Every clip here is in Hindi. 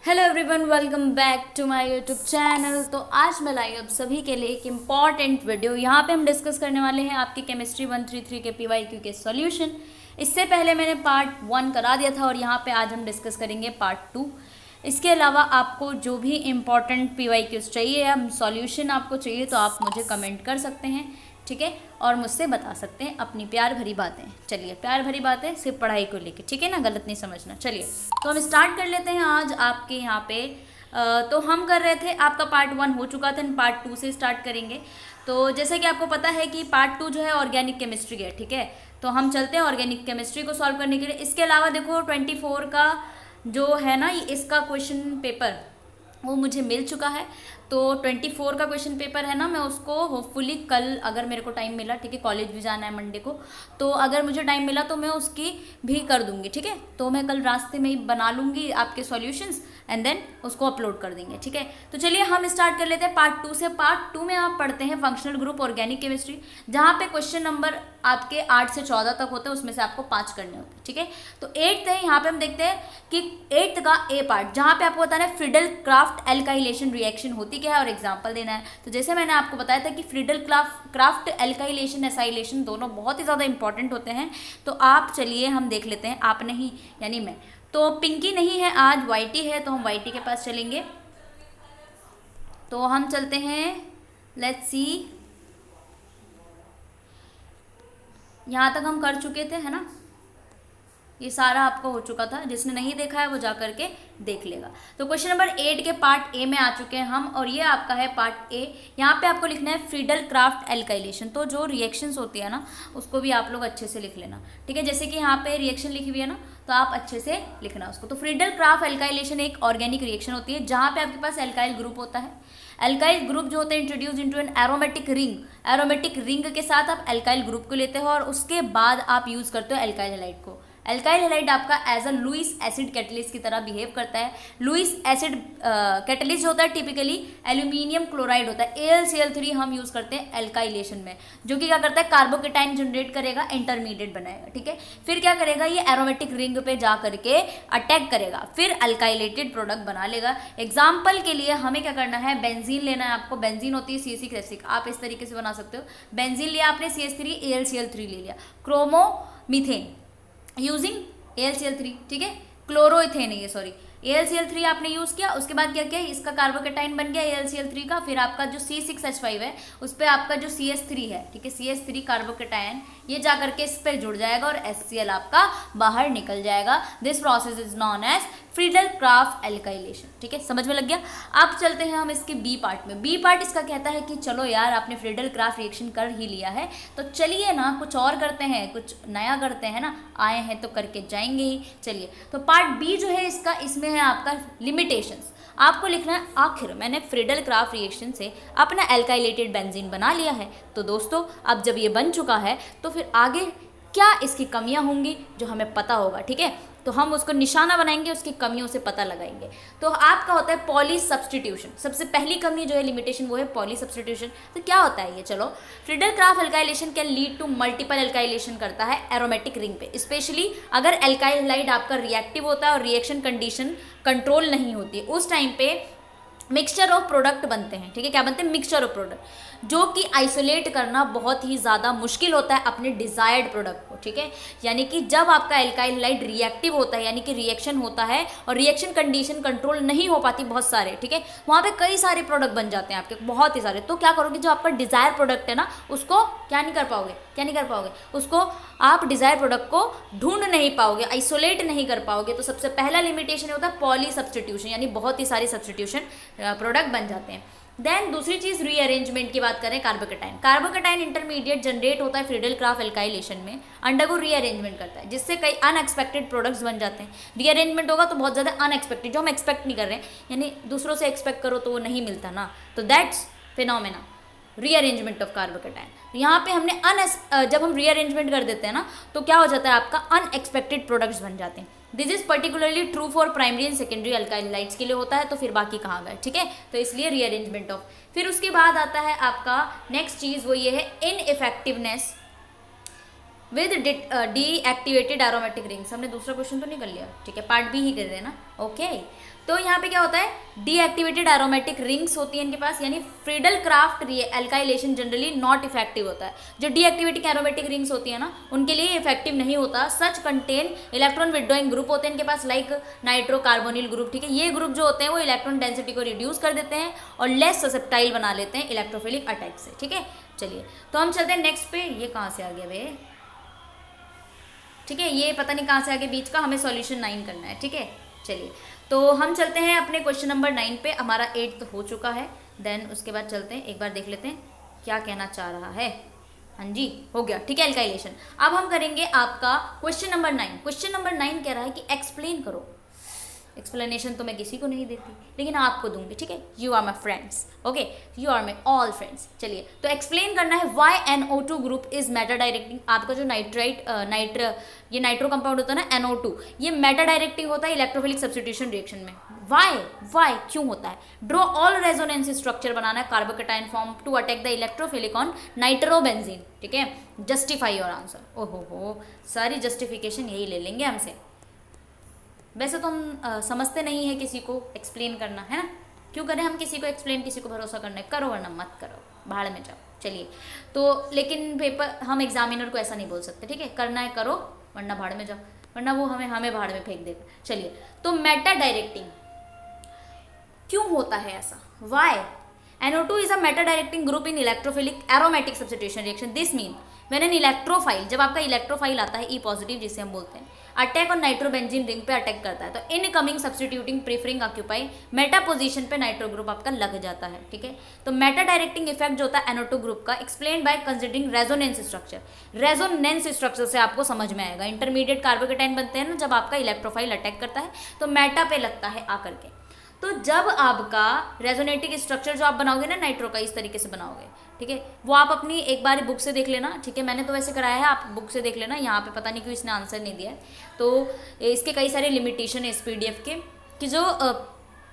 Hello everyone, welcome back to my YouTube channel. तो आज मैं लाई आप सभी के लिए एक इम्पॉर्टेंट वीडियो। यहाँ पे हम डिस्कस करने वाले हैं आपकी केमिस्ट्री 133 के पीवाईक्यू के सॉल्यूशन। इससे पहले मैंने पार्ट 1 करा दिया था और यहाँ पे आज हम डिस्कस करेंगे पार्ट 2। इसके अलावा आपको जो भी इम्पॉर्टेंट पीवाईक्यूज चाहिए या सॉल्यूशन आपको चाहिए तो आप मुझे कमेंट कर सकते हैं, ठीक है, और मुझसे बता सकते हैं अपनी प्यार भरी बातें। चलिए, प्यार भरी बातें सिर्फ पढ़ाई को लेके, ठीक है ना, गलत नहीं समझना। चलिए तो हम स्टार्ट कर लेते हैं आज आपके यहाँ पे। तो हम कर रहे थे, आपका पार्ट 1 हो चुका था, पार्ट 2 से स्टार्ट करेंगे। तो जैसे कि आपको पता है कि पार्ट 2 जो है ऑर्गेनिक केमिस्ट्री है, ठीक है। तो हम चलते हैं ऑर्गेनिक केमिस्ट्री को सॉल्व करने के लिए। इसके अलावा देखो 24 का जो है ना, इसका क्वेश्चन पेपर वो मुझे मिल चुका है। तो 24 का क्वेश्चन पेपर है ना, मैं उसको होपफुली कल, अगर मेरे को टाइम मिला, ठीक है, कॉलेज भी जाना है मंडे को, तो अगर मुझे टाइम मिला तो मैं उसकी भी कर दूंगी, ठीक है। तो मैं कल रास्ते में ही बना लूँगी आपके सॉल्यूशंस एंड देन उसको अपलोड कर देंगे, ठीक है। तो चलिए हम स्टार्ट कर लेते हैं पार्ट 2 से। पार्ट 2 में आप पढ़ते हैं फंक्शनल ग्रुप ऑर्गेनिक केमिस्ट्री, जहाँ पे क्वेश्चन नंबर आपके 8 से 14 तक होते हैं, उसमें से आपको 5 करने होते हैं, ठीक है। तो 8th है, यहाँ पे हम देखते हैं कि 8th का ए पार्ट, जहाँ पे आपको बताना है फ्रीडल क्राफ्ट एल्काइलेशन रिएक्शन होती क्या है और एग्जाम्पल देना है। तो जैसे मैंने आपको बताया था कि फ्रीडल क्राफ्ट एल्काइलेशन एसाइलेशन दोनों बहुत ही ज़्यादा इंपॉर्टेंट होते हैं। तो आप चलिए हम देख लेते हैं, आप नहीं यानी मैं। तो पिंकी नहीं है आज, वाइटी है, तो हम वाइटी के पास चलेंगे। तो हम चलते हैं, लेट्स सी, यहाँ तक हम कर चुके थे, है ना। ये सारा आपको हो चुका था, जिसने नहीं देखा है वो जा करके देख लेगा। तो क्वेश्चन नंबर 8 के पार्ट ए में आ चुके हैं हम, और ये आपका है पार्ट ए। यहाँ पे आपको लिखना है फ्रीडल क्राफ्ट एल्काइलेशन। तो जो रिएक्शंस होती है ना, उसको भी आप लोग अच्छे से लिख लेना, ठीक है। जैसे कि यहाँ पे रिएक्शन लिखी हुई है ना, तो आप अच्छे से लिखना उसको। तो फ्रीडल क्राफ्ट एल्काइलेशन एक ऑर्गेनिक रिएक्शन होती है जहाँ पे आपके पास एल्काइल ग्रुप होता है। एल्काइल ग्रुप जो होता है introduce into an aromatic ring, aromatic ring के साथ आप एल्काइल ग्रुप को लेते हो और उसके बाद आप यूज करते हो एल्काइल हैलाइड को। एल्काइल हैलाइड आपका as a Lewis acid catalyst की तरह बिहेव करता है। लुईस एसिड कैटलिस्ट होता है टिपिकली एल्यूमिनियम क्लोराइड होता है, AlCl3 हम यूज करते हैं एल्काइलेशन में, जो कि क्या करता है, कार्बोकेटाइन जनरेट करेगा, इंटरमीडिएट बनाएगा, ठीक है। फिर क्या करेगा, ये एरोमेटिक रिंग पे जा करके अटैक करेगा, फिर अल्काइलेटेड प्रोडक्ट बना लेगा। एग्जाम्पल के लिए हमें क्या करना है, बेंजीन लेना है आपको। बेंजीन होती है CH6H6, आप इस तरीके से बना सकते हो। बेंजीन लिया आपने, CH3 AlCl3 ले लिया। क्रोमोमीथेन यूजिंग AlCl3, ठीक है। क्लोरोइथेन है ये, सॉरी, AlCl3 आपने यूज़ किया। उसके बाद क्या किया, इसका कार्बोकेटाइन बन गया AlCl3 का। फिर आपका जो C6H5 है उस पर आपका जो CH3 है, ठीक है, CH3 कार्बोकेटाइन, ये जा करके इस पर जुड़ जाएगा और HCl आपका बाहर निकल जाएगा। This process is known as Friedel Crafts alkylation, ठीक है, समझ में लग गया। अब चलते हैं हम इसके बी पार्ट में। बी पार्ट इसका कहता है कि चलो यार, आपने फ्रीडल क्राफ्ट रिएक्शन कर ही लिया है, तो चलिए ना कुछ और करते हैं, कुछ नया करते हैं ना, आए हैं तो करके जाएंगे ही। चलिए, तो पार्ट बी जो है इसका, इसमें है आपका लिमिटेशंस। आपको लिखना है, आखिर मैंने फ्रीडल क्राफ्ट रिएक्शन से अपना एल्काइलेटेड बेंजीन बना लिया है, तो दोस्तों अब जब ये बन चुका है तो फिर आगे क्या इसकी कमियां होंगी जो हमें पता होगा, ठीक है। तो हम उसको निशाना बनाएंगे, उसकी कमियों से पता लगाएंगे। तो आपका होता है पॉली सब्सटीट्यूशन। सबसे पहली कमी जो है, लिमिटेशन, वो है पॉली सब्सटीट्यूशन। तो क्या होता है ये, चलो, Friedel Crafts alkylation can lead to multiple alkylation करता है एरोमेटिक रिंग पे, स्पेशली अगर एल्काइल हैलाइड आपका रिएक्टिव होता है और रिएक्शन कंडीशन कंट्रोल नहीं होती है, उस टाइम पे मिक्सचर ऑफ प्रोडक्ट बनते हैं, ठीक है। क्या बनते हैं, मिक्सचर ऑफ प्रोडक्ट, जो कि आइसोलेट करना बहुत ही ज़्यादा मुश्किल होता है अपने डिजायर्ड प्रोडक्ट को, ठीक है। यानी कि जब आपका एल्काइल हैलाइड रिएक्टिव होता है, यानी कि रिएक्शन होता है और रिएक्शन कंडीशन कंट्रोल नहीं हो पाती बहुत सारे, ठीक है, वहाँ पे कई सारे प्रोडक्ट बन जाते हैं आपके, बहुत ही सारे। तो क्या करोगे, जो आपका डिजायर प्रोडक्ट है ना, उसको क्या नहीं कर पाओगे, क्या नहीं कर पाओगे, उसको आप डिजायर प्रोडक्ट को ढूंढ नहीं पाओगे, आइसोलेट नहीं कर पाओगे। तो सबसे पहला लिमिटेशन होता है पॉली सब्सटीट्यूशन, यानी बहुत ही सारी सब्सटीट्यूशन प्रोडक्ट बन जाते हैं। देन दूसरी चीज, रीअरेंजमेंट की बात करें, कार्बोकेटाइन। कार्बोकेटाइन इंटरमीडिएट जनरेट होता है फ्रीडल क्राफ्ट एल्काइलेशन में, अंडरगो रीअरेंजमेंट करता है, जिससे कई अनएक्सपेक्टेड प्रोडक्ट्स बन जाते हैं। रीअरेंजमेंट होगा तो बहुत ज़्यादा अनएक्सपेक्टेड, जो हम एक्सपेक्ट नहीं कर रहे हैं, यानी दूसरों से एक्सपेक्ट करो तो वो नहीं मिलता ना, तो that's phenomena, rearrangement of carbocation. यहाँ पे हमने जब हम रीअरेंजमेंट कर देते हैं ना, तो क्या हो जाता है, आपका अनएक्सपेक्टेड प्रोडक्ट्स बन जाते हैं। This is particularly true for primary and secondary alkyl halides के लिए होता है, तो फिर बाकी कहाँ गए, ठीक है। तो इसलिए रीअरेंजमेंट ऑफ। फिर उसके बाद आता है आपका नेक्स्ट चीज़, वो ये है इनइफेक्टिवनेस विद डीएक्टिवेटेड एरोमेटिक रिंग्स। हमने दूसरा क्वेश्चन तो नहीं कर लिया, ठीक है, पार्ट बी ही कर रहे हैं ना, ओके। तो यहाँ पे क्या होता है, डीएक्टिवेटेड एरोमेटिक रिंग्स होती है इनके पास, यानी Friedel Crafts alkylation generally not effective होता है। जो डीएक्टिवेटिंग एरोमेटिक रिंग्स होती है ना, उनके लिए इफेक्टिव नहीं होता। सच कंटेन इलेक्ट्रॉन विड्रॉइंग ग्रुप होते हैं इनके पास, लाइक नाइट्रोकार्बोनिल ग्रुप, ठीक है। ये ग्रुप जो होते हैं वो इलेक्ट्रॉन डेंसिटी को रिड्यूस कर देते हैं और लेस ससेप्टाइल बना लेते हैं इलेक्ट्रोफिलिक अटैक से, ठीक है। चलिए तो हम चलते हैं नेक्स्ट पे। ये कहाँ से आ गया वे, ठीक है, ये पता नहीं कहाँ से आगे बीच का, हमें सॉल्यूशन 9 करना है, ठीक है। चलिए तो हम चलते हैं अपने क्वेश्चन नंबर 9 पे। हमारा 8 तो हो चुका है, देन उसके बाद चलते हैं, एक बार देख लेते हैं क्या कहना चाह रहा है। हाँ जी, हो गया, ठीक है, एल्काइलेशन। अब हम करेंगे आपका क्वेश्चन नंबर 9। क्वेश्चन नंबर 9 कह रहा है कि एक्सप्लेन करो। एक्सप्लेनेशन तो मैं किसी को नहीं देती, लेकिन आपको दूंगी, ठीक है। You are my friends, okay, you are my all friends. चलिए तो एक्सप्लेन करना है why NO2 group is meta directing. आपका जो ये नाइट्रो कंपाउंड होता है ना NO2, ये मेटा डायरेक्टिंग होता है इलेक्ट्रोफिलिक सब्स्टिट्यूशन रिएक्शन में। वाई क्यों होता है? ड्रॉ ऑल रेजोनेंस स्ट्रक्चर बनाना है carbocation form to attack the electrophilic on nitrobenzene, ठीक है। Justify your answer. ओहो हो, सारी जस्टिफिकेशन यही ले लेंगे हमसे। वैसे तो हम समझते नहीं है किसी को एक्सप्लेन करना, है ना, क्यों करें हम किसी को एक्सप्लेन, किसी को भरोसा करना है, करो वरना मत करो, भाड़ में जाओ। चलिए तो लेकिन पेपर हम एग्जामिनर को ऐसा नहीं बोल सकते, ठीक है, करना है करो वरना भाड़ में जाओ, वरना वो हमें भाड़ में फेंक देगा। चलिए तो मेटा डायरेक्टिंग क्यों होता है ऐसा, why NO2 is a meta directing group in electrophilic aromatic substitution reaction. This mean when an electrophile, जब आपका इलेक्ट्रोफाइल आता है E पॉजिटिव जिसे हम बोलते हैं, अटैक और नाइट्रोबेंजीन रिंग पे अटैक करता है, तो incoming substituting preferring occupy Meta position पे नाइट्रो ग्रुप आपका लग जाता है, ठीक है। तो मेटा डायरेक्टिंग इफेक्ट जो होता है NO2 ग्रुप का, explain by considering resonance structure. Resonance structure से आपको समझ में आएगा, इंटरमीडिएट कार्बोकेटाइन बनते हैं ना जब आपका इलेक्ट्रोफाइल अटैक करता है, तो मेटा पे लगता है आकर के। तो जब आपका रेजोनेटिक स्ट्रक्चर जो आप बनाओगे ना नाइट्रो का, इस तरीके से बनाओगे, ठीक है, वो आप अपनी एक बार बुक से देख लेना, ठीक है। मैंने तो वैसे कराया है, आप बुक से देख लेना। यहाँ पे पता नहीं क्यों इसने आंसर नहीं दिया है, तो इसके कई सारे लिमिटेशन है इस PDF के, कि जो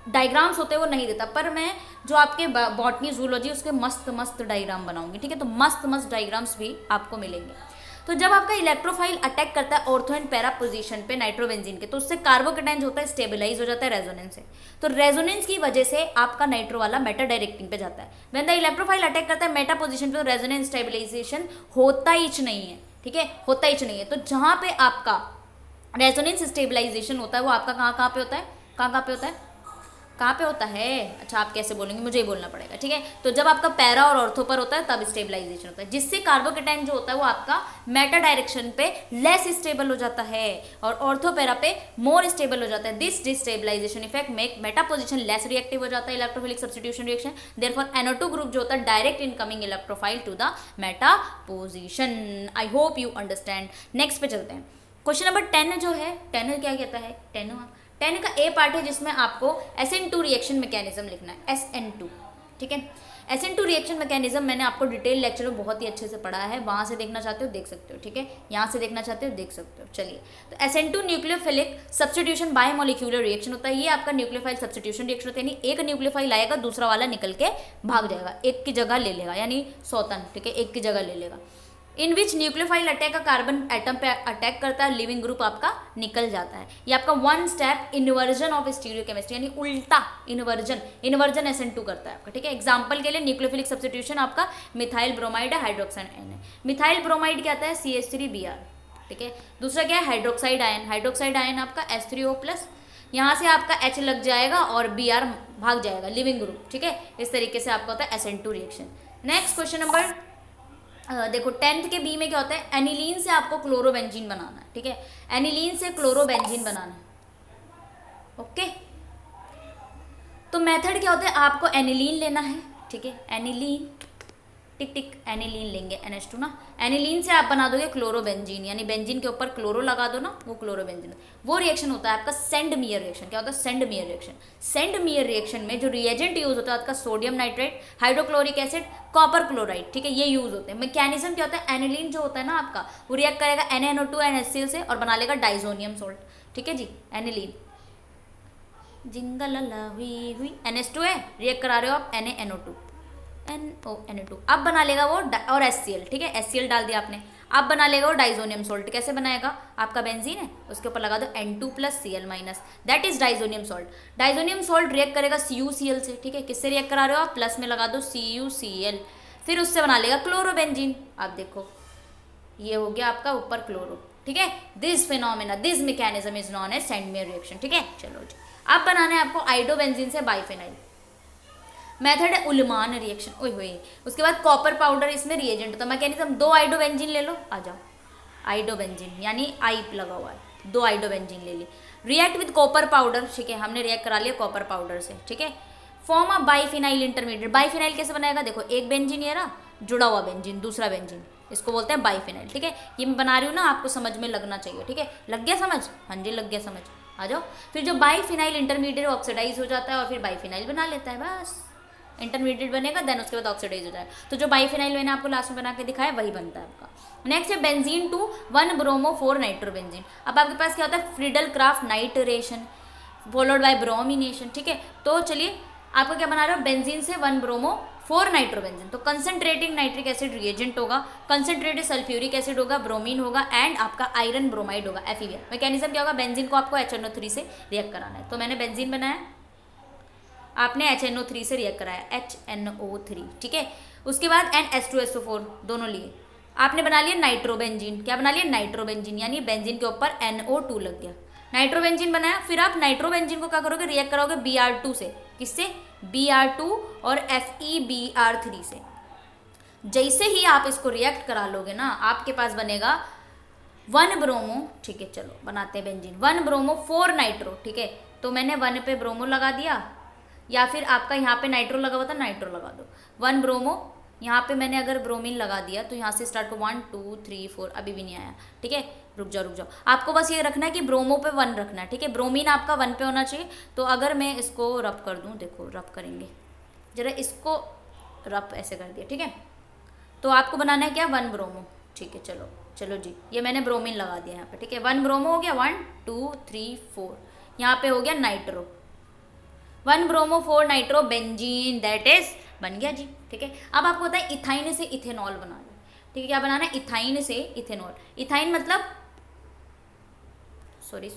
डायग्राम्स होते हैं वो नहीं देता, पर मैं जो आपके बॉटनी जूलॉजी उसके मस्त मस्त डायग्राम बनाऊंगी, ठीक है। तो मस्त मस्त डायग्राम्स भी आपको मिलेंगे। तो जब आपका इलेक्ट्रोफाइल अटैक करता है ऑर्थो एंड पैरा पोजीशन पे नाइट्रोबेंजीन के, तो उससे कार्बोकेटाइन जो होता है स्टेबलाइज हो जाता है रेजोनेंस से। तो रेजोनेंस की वजह से आपका नाइट्रो वाला मेटा डायरेक्टिंग पे जाता है। व्हेन द इलेक्ट्रोफाइल अटैक करता है मेटा पोजीशन पे, तो रेजोनेंस स्टेबलाइजेशन होता ही नहीं है, ठीक है, होता ही नहीं है। तो जहाँ पे आपका रेजोनेंस स्टेबलाइजेशन होता है वो आपका कहाँ पे होता है, कहाँ पे होता है, कहाँ पे होता है? अच्छा आप कैसे बोलेंगे, मुझे ही बोलना पड़ेगा, ठीक है। तो जब आपका पैरा और ऑर्थो पर होता है तब स्टेबलाइजेशन होता है, जिससे कार्बोकेटाइन जो होता है वो आपका मेटा डायरेक्शन पे लेस स्टेबल हो जाता है और ऑर्थो पैरा पे मोर स्टेबल हो जाता है। This destabilization effect make meta position less reactive हो जाता है electrophilic substitution reaction. Therefore NO2 group जो होता है direct incoming electrophile to the meta position. I hope you understand. Next पे चलते हैं। क्वेश्चन नंबर 10 जो है, 10 क्या कहता है, 10 का A पार्ट है जिसमें आपको SN2 रिएक्शन मैकेनिज्म लिखना है, SN2, ठीक है। SN2 रिएक्शन मैकेनिज्म मैंने आपको डिटेल लेक्चर में बहुत ही अच्छे से पढ़ा है, वहाँ से देखना चाहते हो देख सकते हो, ठीक है, यहाँ से देखना चाहते हो देख सकते हो। चलिए तो SN2 nucleophilic substitution bye molecular reaction होता है। ये आपका न्यूक्लियोफाइल सब्स्टिट्यूशन रिएक्शन होता है, यानी एक न्यूक्लियोफाइल आएगा दूसरा वाला निकल के भाग जाएगा, एक की जगह ले लेगा, यानी सौतन, ठीक है, एक की जगह ले लेगा। इन विच न्यूक्लियोफाइल अटैक का कार्बन एटम पे अटैक करता है, लिविंग ग्रुप आपका निकल जाता है। ये आपका 1 स्टेप इन्वर्जन ऑफ स्टीरियोकेमिस्ट्री, यानी उल्टा इन्वर्जन SN2 करता है आपका, ठीक है। एग्जांपल के लिए न्यूक्लियोफिलिक सब्स्टिट्यूशन आपका मिथाइल ब्रोमाइड है, हाइड्रोक्साइड आयन है। मिथाइल ब्रोमाइड क्या आता है, CH3Br, ठीक है। दूसरा क्या है, हाइड्रोक्साइड आयन, हाइड्रोक्साइड आयन आपका H3O+, यहाँ से आपका H लग जाएगा और Br भाग जाएगा, लिविंग ग्रुप, ठीक है। इस तरीके से आपका होता है SN2 reaction. Next question number देखो 10th के B में क्या होता है, एनिलीन से आपको क्लोरोबेंजीन बनाना है, ठीक है, एनिलीन से क्लोरोबेंजीन बनाना है, ओके। तो मेथड क्या होता है, आपको एनिलीन लेना है, ठीक है, एनिलीन टिक टिक एनिलीन लेंगे NH2 ना, एनिलीन से आप बना दोगे क्लोरोबेंजीन, यानी बेंजीन के ऊपर क्लोरो लगा दो ना, वो क्लोरोबेंजीन। वो रिएक्शन होता है आपका सेंड मियर रिएक्शन। क्या होता है, सेंड मियर रिएक्शन। सेंड मियर रिएक्शन में जो रिएजेंट यूज होता है आपका sodium nitrate, hydrochloric acid, copper chloride, ठीक है, ये यूज होते हैं। मैकेनिज्म क्या होता है, एनिलीन जो होता है ना आपका, वो रिएक्ट करेगा NaNO2 NHCl से और बना लेगा डाइजोनियम सोल्ट, ठीक है जी। एनिलीन जिंगलला हुई हुई NH2 है, रिएक्ट करा रहे हो आप NaNO2 NO2, अब बना लेगा वो और HCl, ठीक है, HCl डाल दिया आपने। अब बना लेगा वो डाइजोनियम सॉल्ट। कैसे बनाएगा? आपका बेंजीन है, उसके ऊपर लगा दो N2+Cl-, that is diazonium salt. Diazonium salt react करेगा CuCl से, ठीक है। किससे रिएक्ट करा रहे हो आप? प्लस में लगा दो CuCl, फिर उससे बना लेगा क्लोरोबेंजीन। आप देखो ये हो गया आपका ऊपर क्लोरो, ठीक है। This phenomena, this mechanism is known as Sandmeyer reaction, ठीक है। चलो जी, अब बनाना है आपको आइडोबेंजीन से बाइफेनाइल। मेथड है उल्मान रिएक्शन। ओए होए, उसके बाद कॉपर पाउडर इसमें रिएजेंट होता है। मैकेनिज्म, 2 आइडोबेंजीन ले लो, आ जाओ। आइडोबेंजीन यानी आई लगा हुआ है, 2 आइडोबेंजीन ले ली। रिएक्ट विद कॉपर पाउडर, ठीक है, हमने रिएक्ट करा लिया कॉपर पाउडर से, ठीक है। Form a biphenyl intermediate. Biphenyl कैसे बनाएगा? देखो एक बेंजीन ये रहा, जुड़ा हुआ बेंजीन, दूसरा बेंजीन, इसको बोलते हैं बाइफिनाइल, ठीक है। ये मैं बना रही हूँ ना, आपको समझ में लगना चाहिए, ठीक है। लग गया समझ? हाँ जी लग गया समझ, आ जाओ। फिर जो बाइफिनाइल इंटरमीडिएट ऑक्सीडाइज हो जाता है और फिर बाइफिनाइल बना लेता है, बस इंटरमीडिएट बनेगा, देन उसके बाद ऑक्सीडाइज हो जाएगा। तो जो बाइफिनाइल मैंने आपको लास्ट में बना के दिखाया वही बनता है आपका। नेक्स्ट है बेंजीन टू 1-ब्रोमो-4 नाइट्रोबेंजीन। अब आपके पास क्या होता है? Friedel craft nitration followed by bromination, ठीक है। तो चलिए आपको क्या बना रहे हो? बेंजीन से 1-ब्रोमो-4 नाइट्रोबेंजीन। तो कंसंट्रेटिंग नाइट्रिक एसिड रिएजेंट होगा, कंसंट्रेटेड सल्फ्यूरिक एसिड होगा, ब्रोमीन होगा एंड आपका आयरन ब्रोमाइड होगा, FeBr। मैकेनिज्म क्या होगा? बेंजीन को आपको HNO3 से रिएक्ट कराना है। तो मैंने बेंजीन बनाया, आपने HNO3 से रिएक्ट कराया, HNO3, ठीक है। उसके बाद N-H2SO4 दोनों लिए आपने बना लिया नाइट्रोबेंजीन। क्या बना लिया? नाइट्रोबेंजीन, यानी बेंजीन के ऊपर NO2 लग गया, नाइट्रोबेंजीन बनाया। फिर आप नाइट्रोबेंजीन को क्या करोगे? रिएक्ट कराओगे Br2 से। किससे? Br2 और FeBr3 से। जैसे ही आप इसको रिएक्ट करा लोगे ना, आपके पास बनेगा 1-ब्रोमो, ठीक है। चलो बनाते हैं बेंजीन, 1-ब्रोमो-4 नाइट्रो, ठीक है। तो मैंने 1 पे ब्रोमो लगा दिया, या फिर आपका यहाँ पे नाइट्रो लगा हुआ था, नाइट्रो लगा दो। 1-ब्रोमो, यहाँ पे मैंने अगर ब्रोमीन लगा दिया तो यहाँ से स्टार्ट को 1 2 3 4, अभी भी नहीं आया, ठीक है। रुक जाओ। आपको बस ये रखना है कि ब्रोमो पे 1 रखना है, ठीक है। ब्रोमीन आपका 1 पे होना चाहिए। तो अगर मैं इसको रब कर दूँ, देखो रब करेंगे जरा, इसको रब ऐसे कर दिया, ठीक है। तो आपको बनाना है क्या? 1-ब्रोमो, ठीक है। चलो जी, ये मैंने ब्रोमीन लगा दिया यहाँ पे, ठीक है। 1-ब्रोमो हो गया, 1 2 3 4, यहाँ पे हो गया nitro, one bromo four nitro benzene, that is बन गया जी, ठीक है। अब आपको होता है इथाइन से इथेनॉल बनाना, ठीक है। क्या बनाना है? इथाइन से इथेनॉल। इथाइन मतलब sorry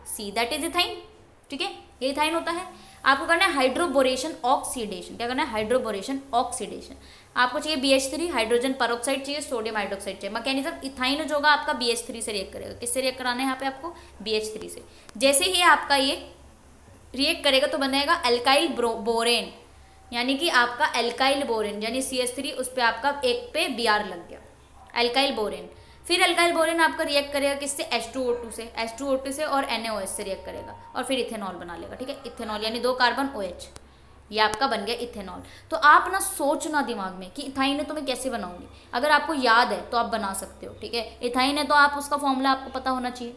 C, that is ethyne, ठीक है। ये इथाइन होता है। आपको करना है हाइड्रोबोरेशन ऑक्सीडेशन। क्या करना है? Hydroboration oxidation. आपको चाहिए BH3, हाइड्रोजन परऑक्साइड चाहिए, सोडियम हाइड्रोक्साइड चाहिए। मैकेनिज्म, इथाइन जो होगा आपका BH3 से रिएक्ट करेगा। किससे रिएक्ट कराना है यहाँ पे आपको? BH3 से। जैसे ही आपका ये रिएक्ट करेगा तो बनेगा एल्काइल बोरेन, यानी कि आपका एल्काइल बोरेन, यानी CH3, उस पर आपका 1 पे Br लग गया, एल्काइल बोरेन। फिर एल्काइल बोरेन आपका रिएक्ट करेगा किससे? H2O2 से और NaOH से रिएक्ट करेगा और फिर इथेनॉल बना लेगा, ठीक है। इथेनॉल यानी 2 कार्बन OH, ये आपका बन गया इथेनॉल। तो आप ना सोचना दिमाग में कि इथाइन है तो मैं कैसे बनाऊंगी। अगर आपको याद है तो आप बना सकते हो, ठीक है। इथाइन है तो आप उसका फॉर्मूला आपको पता होना चाहिए,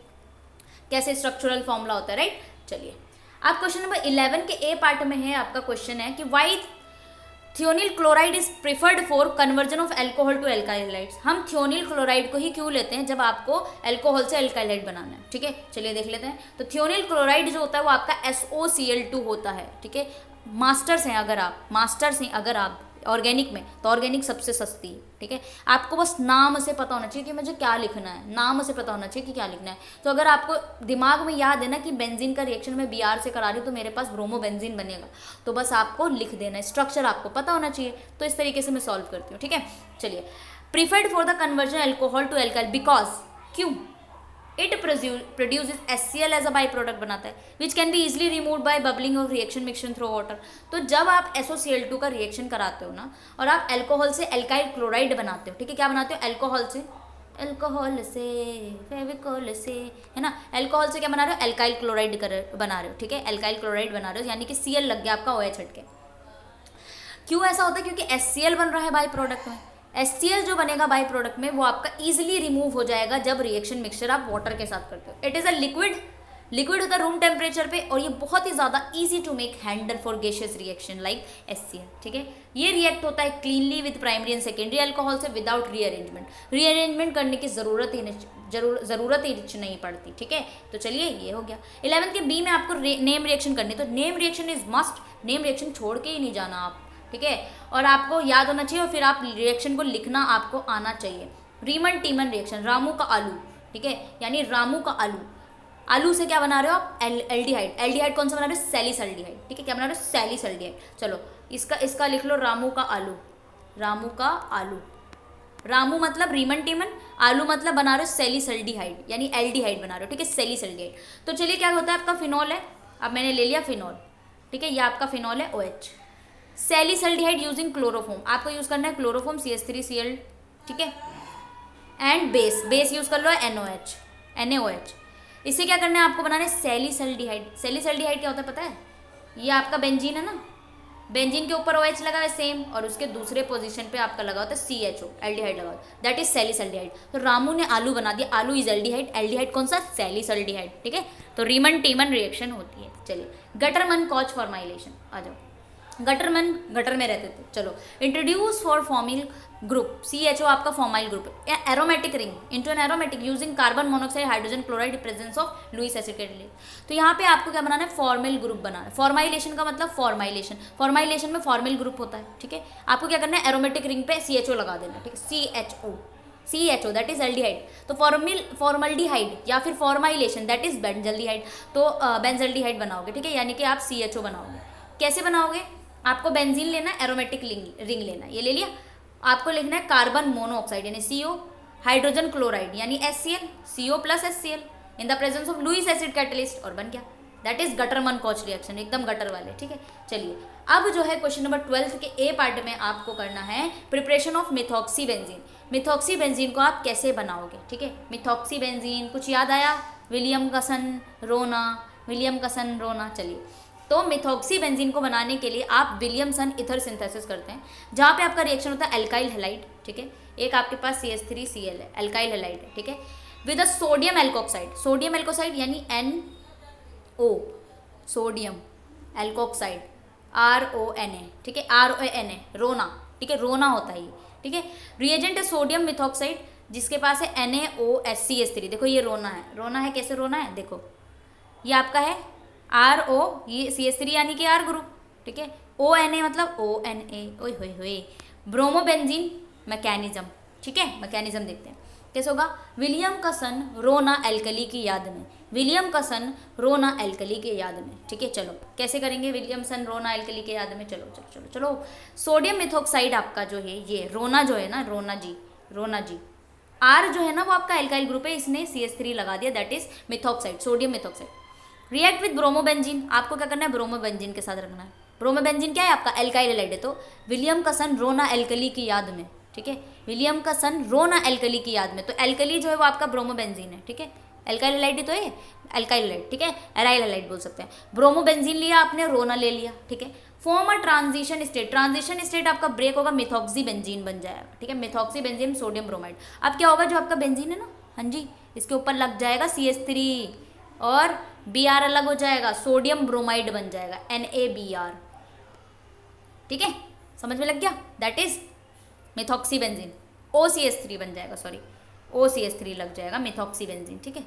कैसे स्ट्रक्चरल फॉर्मूला होता है, राइट। चलिए आप क्वेश्चन नंबर 11 के ए पार्ट में है, आपका क्वेश्चन है कि why thionyl chloride is preferred for conversion of alcohol to alkyl halides. हम थियोनिल क्लोराइड को ही क्यों लेते हैं जब आपको एल्कोहल से एल्काइलाइड बनाना है, ठीक है। चलिए देख लेते हैं। तो थियोनिल क्लोराइड जो होता है वो आपका SOCl2 होता है, ठीक है। मास्टर्स हैं अगर आप ऑर्गेनिक में, तो ऑर्गेनिक सबसे सस्ती है, ठीक है। आपको बस नाम से पता होना चाहिए कि मुझे क्या लिखना है, नाम से पता होना चाहिए कि क्या लिखना है। तो अगर आपको दिमाग में याद है ना कि बेंजीन का रिएक्शन में Br से करा रही हूँ तो मेरे पास ब्रोमो बेंजीन बनेगा, तो बस आपको लिख देना है, स्ट्रक्चर आपको पता होना चाहिए। तो इस तरीके से मैं सॉल्व करती हूँ, ठीक है। चलिए, preferred for the conversion alcohol to alkyl because, क्यों? It produces HCl as a by product बनाता है, which can be easily remove by bubbling of reaction mixture through water. तो जब आप SOCl2 का रिएक्शन कराते हो ना और आप एल्कोहल से एल्काइल क्लोराइड बनाते हो, ठीक है। क्या बनाते हो? एल्कोहल से फेविकोल से, है ना। एल्कोहल से क्या बना रहे हो? एल्काइल क्लोराइड बना रहे हो, ठीक है। एल्काइल क्लोराइड बना रहे हो यानी कि Cl लग गया आपका OH हट के। क्यों ऐसा होता है? क्योंकि HCl बन रहा है बाई प्रोडक्ट में। HCl जो बनेगा बाई प्रोडक्ट में वो आपका इजीली रिमूव हो जाएगा जब रिएक्शन मिक्सचर आप वाटर के साथ करते हो। इट इज़ अ लिक्विड होता है रूम टेम्परेचर पे, और ये बहुत ही ज़्यादा easy to make handle for gaseous reaction like HCl, ठीक है। ये रिएक्ट होता है cleanly with primary and secondary alcohol से विदाउट रीअरेंजमेंट करने की ज़रूरत ही नहीं पड़ती, ठीक है। तो चलिए ये हो गया। 11 के बी में आपको नेम रिएक्शन करनी है, तो name reaction is must. Name reaction छोड़ के ही नहीं जाना आप, ठीक है, और आपको याद होना चाहिए और फिर आप रिएक्शन को लिखना आपको आना चाहिए। रीमन टीमन रिएक्शन, रामू का आलू, ठीक है, यानी रामू का आलू, आलू से क्या बना रहे हो आप, एल्डिहाइड। एल्डिहाइड कौन सा बना रहे हो, सैलिसल्डिहाइड, ठीक है, क्या बना रहे हो, सैलिसल्डिहाइड। चलो इसका लिख लो, रामू का आलू, रामू का आलू। रामू मतलब रीमन टीमन, आलू मतलब बना रहे हो सैलिसल्डिहाइड, यानी एल्डिहाइड बना रहे हो, ठीक है, सैलिसल्डिहाइड। तो चलिए क्या होता है, आपका फिनॉल है, अब मैंने ले लिया फिनॉल, ठीक है, ये आपका फिनॉल है OH। सैलिसल्डिहाइड यूजिंग क्लोरोफॉर्म, आपको यूज करना है क्लोरोफॉर्म CH3Cl, ठीक है, एंड बेस यूज कर लो NOH, NaOH। इससे क्या करना है आपको, बनाना है सैलिसल्डिहाइड। सैलिसल्डिहाइड क्या होता है पता है, ये आपका बेंजीन है ना, बेंजीन के ऊपर OH लगा है सेम, और उसके दूसरे पोजीशन पे आपका लगा होता है CHO, एल्डिहाइड लगा होता है, दैट इज सैलिसल्डिहाइड। तो रामू ने आलू बना दिया, आलू इज एल्डिहाइड, एल्डिहाइड कौन सा, सैलिसल्डिहाइड, ठीक है। तो रीमन टीमन रिएक्शन होती है। चलिए गटरमन कॉच फॉर्माइलेशन, आ जाओ। गटरमन गटर में रहते थे, चलो। Introduce for formyl group, CHO आपका formyl group, aromatic ring into an aromatic using carbon monoxide hydrogen chloride presence of Lewis acid के लिए। तो यहाँ पे आपको क्या बनाना है, फॉर्मिल ग्रुप बनाना है। फॉर्माइलेशन का मतलब फॉर्माइलेशन, फॉर्माइलेशन में फॉर्मिल ग्रुप होता है, ठीक है। आपको क्या करना है, एरोमेटिक रिंग पे CHO लगा देना, ठीक है, CHO दैट इज एल्डिहाइड। तो फॉर्मल्डिहाइड या फिर फॉर्माइलेशन दैट इज बेंजल्डिहाइड, तो बेंजल्डिहाइड बनाओगे, ठीक है, यानी कि आप CHO बनाओगे। कैसे बनाओगे, आपको बेंजीन लेना है, एरोमेटिक रिंग लेना है, ये ले लिया। आपको लिखना है कार्बन मोनोऑक्साइड यानी CO, हाइड्रोजन क्लोराइड यानी HCl, CO plus HCl in the presence of Lewis acid catalyst, और बन गया, that is Gattermann Koch reaction, एकदम गटर वाले, ठीक है। चलिए अब जो है क्वेश्चन नंबर 12 के A पार्ट में आपको करना है preparation of methoxy benzene. Methoxy benzene को आप कैसे बनाओगे, ठीक है। मिथॉक्सी बेंजीन कुछ याद आया, विलियम कसन रोना, विलियम कसन रोना। चलिए तो मिथॉक्सी बेंजीन को बनाने के लिए आप विलियमसन ईथर सिंथेसिस करते हैं, जहाँ पे आपका रिएक्शन होता है एल्काइल हैलाइड, ठीक है, एक आपके पास CH3Cl है, एल्काइल हैलाइड है, ठीक है, with a sodium alkoxide, sodium alkoxide यानी NO, सोडियम एल्कोक्साइड RONA, ठीक है, RONA, रोना, ठीक है, रोना होता है ये, ठीक है। रिएजेंट है सोडियम मिथॉक्साइड, जिसके पास है NaOHCH3, देखो ये रोना है, रोना है, कैसे रोना है, देखो ये आपका है RO, ये CH3 यानी कि R ग्रुप, ठीक है, ONA मतलब ONA, ओए होए होए, ब्रोमोबेंजीन मैकेनिज्म, ठीक है, मैकेनिज्म देखते हैं कैसे होगा। विलियम का सन रोना एल्कली की याद में, विलियम का सन रोना एल्कली के याद में, ठीक है। चलो कैसे करेंगे विलियम सन रोना एल्कली के याद में, चलो चलो चलो चलो। सोडियम मिथॉक्साइड आपका जो है, ये रोना जो है ना, रोना जी, R जो है ना वो आपका एल्काइल ग्रुप है, इसने CH3 लगा दिया, that is methoxide, sodium methoxide. React with bromobenzene, आपको क्या करना है, ब्रोमोबेंजीन के साथ रखना है। ब्रोमोबेंजीन क्या है आपका, एल्काइल हैलाइड है, तो विलियम का सन रोना एल्कली की याद में, ठीक है, विलियम का सन रोना एल्कली की याद में, तो एल्कली जो है वो आपका ब्रोमोबेंजीन है, ठीक है, एल्काइल हैलाइड ही तो है, एल्काइल हैलाइड, ठीक है, एराइल हैलाइड बोल सकते हैं। ब्रोमोबेंजीन लिया आपने, रोना ले लिया, ठीक है। Form a transition state, transition state आपका ब्रेक होगा, मिथॉक्सी बेंजीन बन जाएगा, ठीक है, मिथॉक्सी बेंजीन सोडियम ब्रोमाइड। अब क्या होगा, जो आपका बेंजीन है ना, हाँ जी, इसके ऊपर लग जाएगा CH3 और Br अलग हो जाएगा, सोडियम ब्रोमाइड बन जाएगा, NaBr, ठीक है, समझ में लग गया, that is methoxy benzene. OCH3 बन जाएगा, सॉरी OCH3 लग जाएगा, मिथॉक्सी बेंजीन, ठीक है,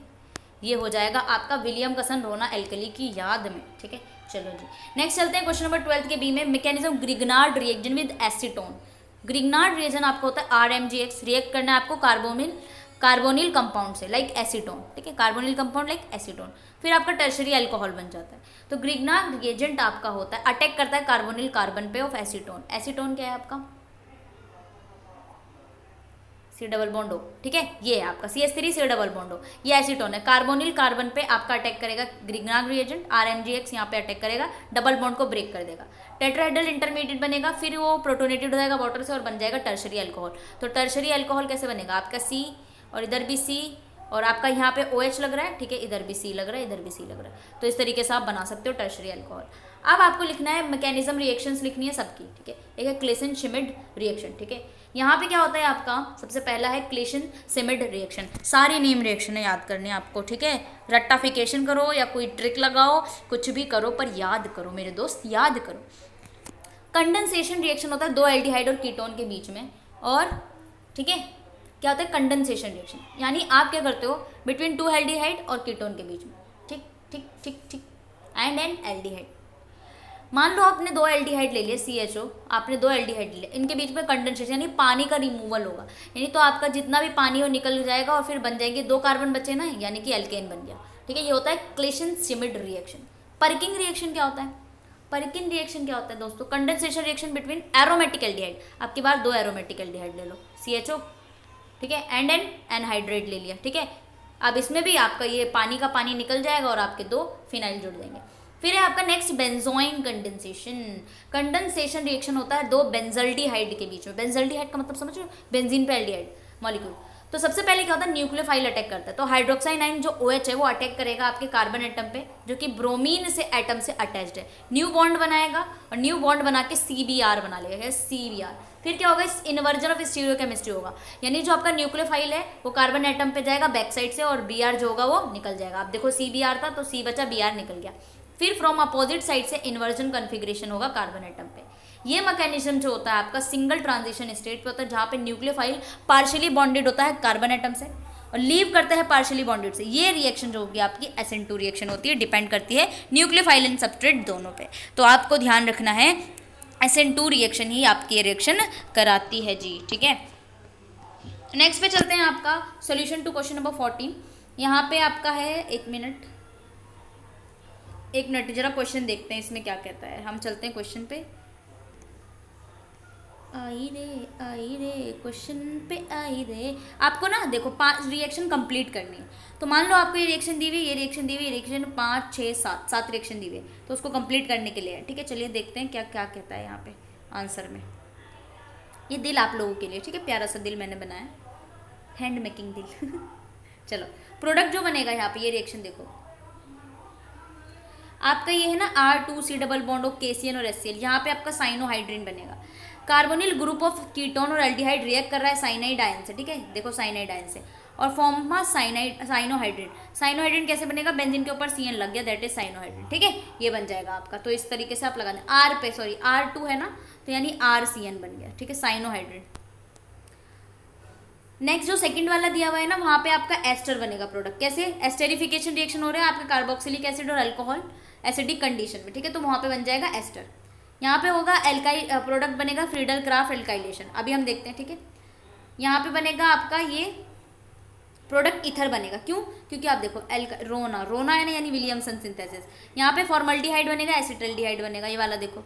ये हो जाएगा आपका विलियम कसन रोना एल्कली की याद में, ठीक है। चलो जी नेक्स्ट चलते हैं क्वेश्चन नंबर 12 के B में, mechanism Grignard reaction with acetone. Grignard reaction आपको होता है RMGX, रिएक्ट करना है आपको कार्बोनिल कंपाउंड से लाइक एसीटोन, ठीक है, कार्बोनिल कंपाउंड लाइक एसीटोन, फिर आपका टर्शरी अल्कोहल बन जाता है। तो ग्रिग्नार्ड रिएजेंट आपका होता है, अटैक करता है कार्बोनिल कार्बन पे ऑफ एसीटोन। एसीटोन क्या है आपका, C डबल बॉन्ड O, ठीक है, ये है आपका CH3 C double bond O, ये एसीटोन है, कार्बोनिल कार्बन पे आपका अटैक करेगा ग्रिग्नार्ड रिएजेंट, RMGX यहाँ पे अटैक करेगा, डबल बॉन्ड को ब्रेक कर देगा, टेट्राहेड्रल इंटरमीडिएट बनेगा, फिर वो प्रोटोनेटेड हो जाएगा वाटर से और बन जाएगा टर्शरी अल्कोहल। तो टर्शरी अल्कोहल कैसे बनेगा, आपका C और इधर भी C और आपका यहाँ पे OH लग रहा है, ठीक है, इधर भी C लग रहा है, इधर भी C लग रहा है, तो इस तरीके से आप बना सकते हो टर्शरी अल्कोहल। अब आपको लिखना है मैकेनिज्म रिएक्शंस लिखनी है सबकी, ठीक है, एक है क्लेसन शिमिड रिएक्शन, ठीक है, यहाँ पे क्या होता है आपका, सबसे पहला है क्लेसन शिमिड रिएक्शन, सारी नेम रिएक्शन याद करनी है आपको, ठीक है, रट्टाफिकेशन करो या कोई ट्रिक लगाओ, कुछ भी करो पर याद करो मेरे दोस्त, याद करो। कंडेंसेशन रिएक्शन होता है दो एल्डिहाइड और कीटोन के बीच में, और ठीक है क्या होता है कंडेंसेशन रिएक्शन, यानी आप क्या करते हो बिटवीन टू एल्डिहाइड और कीटोन के बीच में, ठीक ठीक ठीक ठीक, एंड एन एल्डिहाइड। मान लो आपने 2 एल्डिहाइड ले लिए CHO, आपने 2 एल्डिहाइड ले लिए, इनके बीच में कंडेंसेशन यानी पानी का रिमूवल होगा, यानी तो आपका जितना भी पानी हो निकल जाएगा और फिर बन जाएंगे 2 कार्बन बचे ना, यानी कि एल्केन बन गया। ठीक है, ये होता है क्लेशन श्मिट रिएक्शन। परकिंग रिएक्शन क्या होता है? परकिंग रिएक्शन क्या होता है दोस्तों? Condensation reaction between aromatic aldehyde. आपकी बार 2 एरोमेटिक एल्डिहाइड ले लो, CHO, ठीक है, एंड एनहाइड्रेट ले लिया। ठीक है, अब इसमें भी आपका ये पानी का पानी निकल जाएगा और आपके 2 फिनाइल जुड़ जाएंगे। फिर है आपका next benzoin condensation. Condensation reaction होता है 2 बेंजल्डिहाइड के बीच में। बेंजल्डिहाइड का मतलब समझ रहे हो? बेंजीन पे एल्डिहाइड मॉलिक्यूल। तो सबसे पहले क्या होता है? न्यूक्लियोफाइल अटैक करता है। तो हाइड्रोक्साइड आयन जो OH है वो अटैक करेगा आपके कार्बन एटम पे, जो कि ब्रोमीन से एटम से अटैच्ड है, न्यू बॉन्ड बनाएगा और न्यू बॉन्ड बना के CBr बना लेगा, CBr। फिर क्या होगा? इस इन्वर्जन ऑफ स्टीरियोकेमिस्ट्री होगा, यानी जो आपका न्यूक्लियोफाइल है वो कार्बन एटम पे जाएगा बैक साइड से और Br जो होगा वो निकल जाएगा। आप देखो CBr था तो C बचा, Br निकल गया। फिर फ्रॉम अपोजिट साइड से इन्वर्जन कन्फिग्रेशन होगा कार्बन एटम पे। ये मैकेनिज्म जो होता है आपका सिंगल ट्रांजिशन स्टेट पे होता है, जहाँ पे न्यूक्लियोफाइल पार्शियली बॉन्डेड होता है कार्बन एटम से और लीव करता है पार्शियली बॉन्डेड से। ये रिएक्शन जो होगी आपकी SN2 रिएक्शन होती है, डिपेंड करती है न्यूक्लियोफाइल एंड सबस्ट्रेट दोनों पे। तो आपको ध्यान रखना है SN2 रिएक्शन ही आपकी रिएक्शन कराती है जी। ठीक है, नेक्स्ट पे चलते हैं आपका सोल्यूशन टू क्वेश्चन नंबर 14। यहाँ पे आपका है, एक मिनट जरा क्वेश्चन देखते हैं इसमें क्या कहता है। हम चलते हैं क्वेश्चन पे। आई रे क्वेश्चन पे आई रे। आपको ना देखो 5 रिएक्शन कंप्लीट करनी है। तो मान लो आपको ये रिएक्शन दी हुई, ये रिएक्शन दी हुई, रिएक्शन 5 6 7 रिएक्शन दी हुई है, तो उसको कंप्लीट करने के लिए। ठीक है, चलिए देखते हैं क्या क्या कहता है यहाँ पे आंसर में। ये दिल आप लोगों के लिए, ठीक है, प्यारा सा दिल मैंने बनाया, हैंड मेकिंग दिल। चलो, प्रोडक्ट जो बनेगा यहाँ पे, ये रिएक्शन देखो आपका, ये है ना R2C double bond of KCN और HCl। यहाँ पे आपका साइनोहाइड्रिन बनेगा। कार्बोनिल ग्रुप ऑफ कीटोन और एल्डिहाइड रिएक्ट कर रहा है साइनाइड आयन से। ठीक है, देखो साइनाइड आयन से, और फॉर्म साइनोहाइड्रिन। साइनोहाइड्रिन कैसे बनेगा? बेंजीन के ऊपर CN लग गया, दैट इज साइनोहाइड्रिन। ठीक है, ये बन जाएगा आपका। तो इस तरीके से आप लगा दें R पे, सॉरी R2 है ना, तो यानी RCN बन गया। ठीक है, साइनोहाइड्रिन। नेक्स्ट जो सेकंड वाला दिया हुआ है ना, वहाँ पे आपका एस्टर बनेगा प्रोडक्ट। कैसे? एस्टेरिफिकेशन रिएक्शन हो रहा है आपके कार्बोक्सिलिक एसिड और अल्कोहल एसिडिक कंडीशन में। ठीक है, तो वहाँ पे बन जाएगा एस्टर। यहाँ पे होगा एल्काइल, प्रोडक्ट बनेगा फ्रीडल क्राफ्ट एल्काइलेशन। अभी हम देखते हैं। ठीक है, यहाँ पे बनेगा आपका ये प्रोडक्ट ईथर बनेगा। क्यों? क्योंकि आप देखो रोना है ना, यानी विलियमसन सिंथेसिस। यहाँ पे फॉर्मल्डिहाइड बनेगा, एसिटल्डिहाइड बनेगा, ये वाला देखो।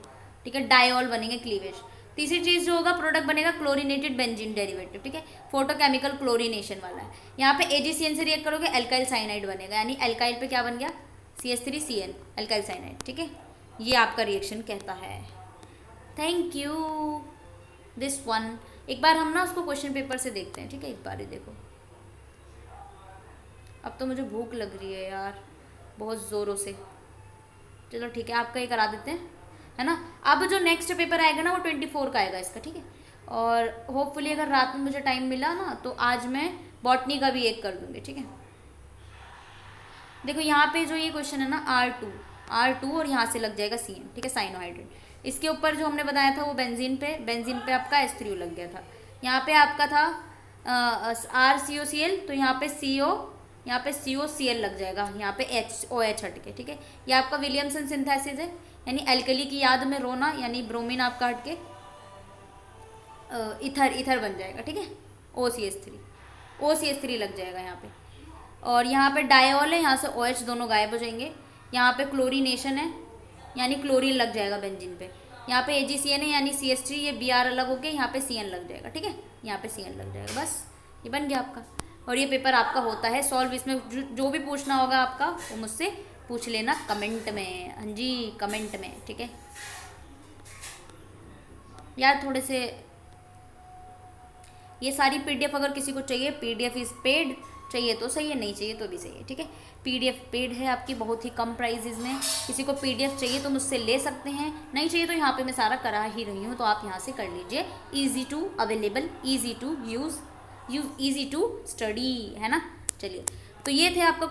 ठीक है, डायोल बनेंगे, क्लीवेज। तीसरी चीज़ जो होगा प्रोडक्ट बनेगा क्लोरीनेटेड बेंजीन डेरिवेटिव। ठीक है, फोटोकेमिकल क्लोरीनेशन वाला है। यहाँ पे AgCN से रिएक्ट करोगे, एल्काइल साइनाइड बनेगा, यानी एल्काइल पे क्या बन गया? CH3CN, alkyl cyanide. ठीक है, ये आपका रिएक्शन कहता है। Thank you this one. एक बार हम ना उसको क्वेश्चन पेपर से देखते हैं। ठीक है, एक बार ही देखो। अब तो मुझे भूख लग रही है यार बहुत ज़ोरों से। चलो ठीक है, आपका ये करा देते हैं, है ना। अब जो नेक्स्ट पेपर आएगा ना वो 24 का आएगा इसका। ठीक है, और होपफुली अगर रात में मुझे टाइम मिला ना तो आज मैं बॉटनी का भी एक कर दूँगी। ठीक है, देखो यहाँ पे जो ये क्वेश्चन है ना R2 और यहाँ से लग जाएगा CN। ठीक है, साइनोहाइड्रिन। इसके ऊपर जो हमने बताया था वो बेंजीन पे आपका H3O लग गया था। यहाँ पे आपका था RCOCl, तो यहाँ पे COCl लग जाएगा, यहाँ पे OH हटके। ठीक है, ये आपका विलियमसन सिंथेसिस है, यानी एल्कली की याद में रोना, यानी ब्रोमीन आपका हटके इथर बन जाएगा। ठीक है, OCH3 लग जाएगा यहाँ पे। और यहाँ पे डायोल है, यहाँ से OH दोनों गायब हो जाएंगे। यहाँ पे क्लोरीनेशन है, यानी क्लोरीन लग जाएगा बेंजीन पे। यहाँ पे AgCN है, यानी CH3, ये Br अलग हो गया, यहाँ पे CN लग जाएगा। ठीक है, यहाँ पे CN लग जाएगा, बस ये बन गया आपका। और ये पेपर आपका होता है सॉल्व। इसमें जो भी पूछना होगा आपका वो मुझसे पूछ लेना कमेंट में। हाँ जी, कमेंट में। ठीक है यार, थोड़े से ये सारी PDF अगर किसी को चाहिए, PDF इज़ पेड, चाहिए तो सही है, नहीं चाहिए तो भी सही है। ठीक है, PDF पेड है आपकी बहुत ही कम प्राइजेज में। किसी को PDF चाहिए तो मुझसे ले सकते हैं, नहीं चाहिए तो यहाँ पे मैं सारा करा ही रही हूँ, तो आप यहाँ से कर लीजिए। Easy to available, easy to use, easy to study, है ना। चलिए, तो ये थे आपका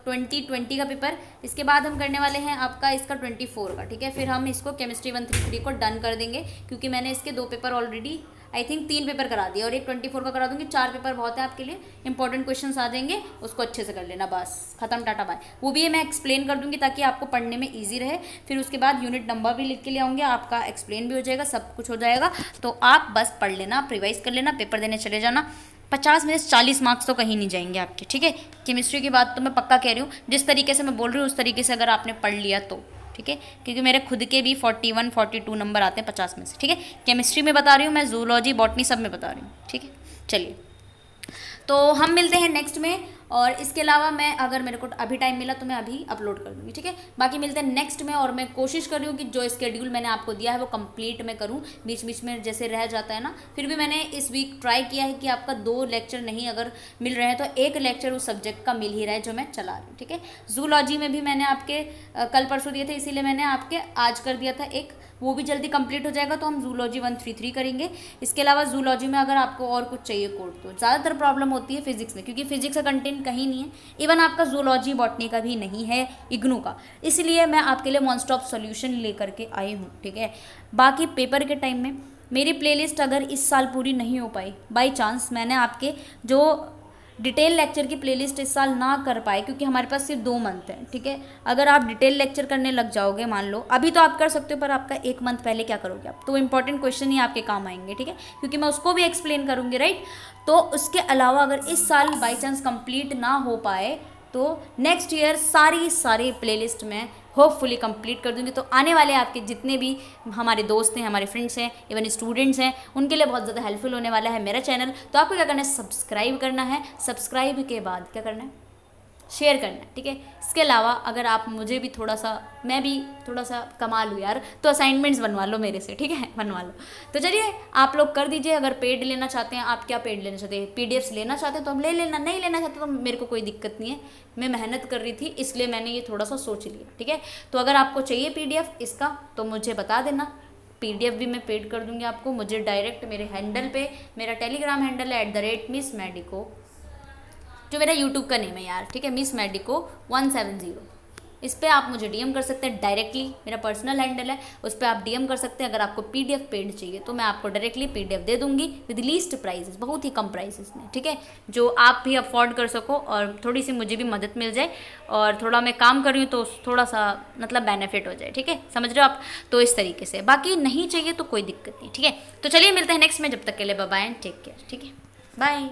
2020 का पेपर। इसके बाद हम करने वाले हैं आपका इसका 24 का। ठीक है, फिर हम इसको केमिस्ट्री 133 को डन कर देंगे, क्योंकि मैंने इसके 2 paper already I think 3 paper करा दिया और एक 24 का करा दूंगी। 4 पेपर बहुत है आपके लिए, इंपॉर्टेंट क्वेश्चन आ जाएंगे, उसको अच्छे से कर लेना, बस खत्म, टाटा बाय। वो भी मैं एक्सप्लेन कर दूंगी ताकि आपको पढ़ने में ईजी रहे। फिर उसके बाद यूनिट नंबर भी लिख के ले आऊँगी, आपका एक्सप्लेन भी हो जाएगा, सब कुछ हो जाएगा। तो आप बस पढ़ लेना, आप रिवाइज कर लेना, पेपर देने चले जाना। 50 में से 40 मार्क्स तो कहीं नहीं जाएंगे आपके, ठीक है। केमिस्ट्री की बात तो मैं पक्का कह रही हूँ, जिस तरीके से मैं बोल रही हूँ उस तरीके से अगर आपने पढ़ लिया तो, ठीक है। क्योंकि मेरे खुद के भी 41 42 नंबर आते हैं 50 में से, ठीक है। केमिस्ट्री में बता रही हूँ मैं, जूलॉजी बॉटनी सब में बता रही हूँ, ठीक है। चलिए, तो हम मिलते हैं नेक्स्ट में। और इसके अलावा मैं, अगर मेरे को अभी टाइम मिला तो मैं अभी अपलोड कर दूँगी, ठीक है। बाकी मिलते हैं नेक्स्ट में। और मैं कोशिश कर रही हूँ कि जो स्केड्यूल मैंने आपको दिया है वो कंप्लीट मैं करूँ, बीच बीच में जैसे रह जाता है ना। फिर भी मैंने इस वीक ट्राई किया है कि आपका 2 लेक्चर नहीं अगर मिल रहे हैं तो 1 लेक्चर उस सब्जेक्ट का मिल ही रहा है जो मैं चला रही हूँ, ठीक है। जूलॉजी में भी मैंने आपके कल परसों दिए थे, इसीलिए मैंने आपके आज कर दिया था एक, वो भी जल्दी कंप्लीट हो जाएगा। तो हम जूलॉजी 133 करेंगे। इसके अलावा जूलॉजी में अगर आपको और कुछ चाहिए कोड, तो ज़्यादातर प्रॉब्लम होती है फिजिक्स में, क्योंकि फिजिक्स का कंटेंट कहीं नहीं है, इवन आपका जूलॉजी बॉटनी का भी नहीं है, इग्नू का। इसलिए मैं आपके लिए वन स्टॉप सॉल्यूशन लेकर के आई हूँ, ठीक है। बाकी पेपर के टाइम में मेरी प्लेलिस्ट अगर इस साल पूरी नहीं हो पाई, बाई चांस मैंने आपके जो डिटेल लेक्चर की प्लेलिस्ट इस साल ना कर पाए, क्योंकि हमारे पास सिर्फ 2 मंथ है, ठीक है। अगर आप डिटेल लेक्चर करने लग जाओगे, मान लो अभी तो आप कर सकते हो, पर आपका 1 मंथ पहले क्या करोगे आप, तो इंपॉर्टेंट क्वेश्चन ही आपके काम आएंगे, ठीक है, क्योंकि मैं उसको भी एक्सप्लेन करूँगी, राइट। तो उसके अलावा अगर इस साल बाई चांस कंप्लीट ना हो पाए तो नेक्स्ट ईयर सारी प्लेलिस्ट में होपफुली कंप्लीट कर दूंगी। तो आने वाले आपके जितने भी हमारे दोस्त हैं, हमारे फ्रेंड्स हैं, इवन स्टूडेंट्स हैं, उनके लिए बहुत ज़्यादा हेल्पफुल होने वाला है मेरा चैनल। तो आपको क्या करना है, सब्सक्राइब करना है। सब्सक्राइब के बाद क्या करना है, शेयर करना है, ठीक है। इसके अलावा अगर आप मुझे भी थोड़ा सा, मैं भी थोड़ा सा कमा लूँ यार, तो असाइनमेंट्स बनवा लो मेरे से, ठीक है, बनवा लो। तो चलिए आप लोग कर दीजिए। अगर पेड लेना चाहते हैं, आप क्या पेड लेना चाहते हैं, पीडीएफ्स लेना चाहते हैं तो हम ले लेना, नहीं लेना चाहते तो मेरे को कोई दिक्कत नहीं है। मैं मेहनत कर रही थी इसलिए मैंने ये थोड़ा सा सोच लिया, ठीक है। तो अगर आपको चाहिए पीडीएफ इसका तो मुझे बता देना, पीडीएफ भी मैं पेड कर दूंगी आपको। मुझे डायरेक्ट मेरे हैंडल पे, मेरा टेलीग्राम हैंडल है @miss medico, जो मेरा यूट्यूब का नेम है यार, ठीक है, मिस मेडिको 170। इस पर आप मुझे डीएम कर सकते हैं डायरेक्टली, मेरा पर्सनल हैंडल है, उस पर आप डीएम कर सकते हैं। अगर आपको पीडीएफ पेड चाहिए तो मैं आपको डायरेक्टली पीडीएफ दे दूंगी विद लीस्ट प्राइसेस, बहुत ही कम प्राइसेस में, ठीक है, जो आप भी अफोर्ड कर सको और थोड़ी सी मुझे भी मदद मिल जाए और थोड़ा मैं काम कर रही हूँ तो थोड़ा सा मतलब बेनिफिट हो जाए, ठीक है, समझ रहे हो आप। तो इस तरीके से, बाकी नहीं चाहिए तो कोई दिक्कत नहीं, ठीक है। तो चलिए मिलते हैं नेक्स्ट में, जब तक के लिए bye bye and take care, ठीक है, बाय।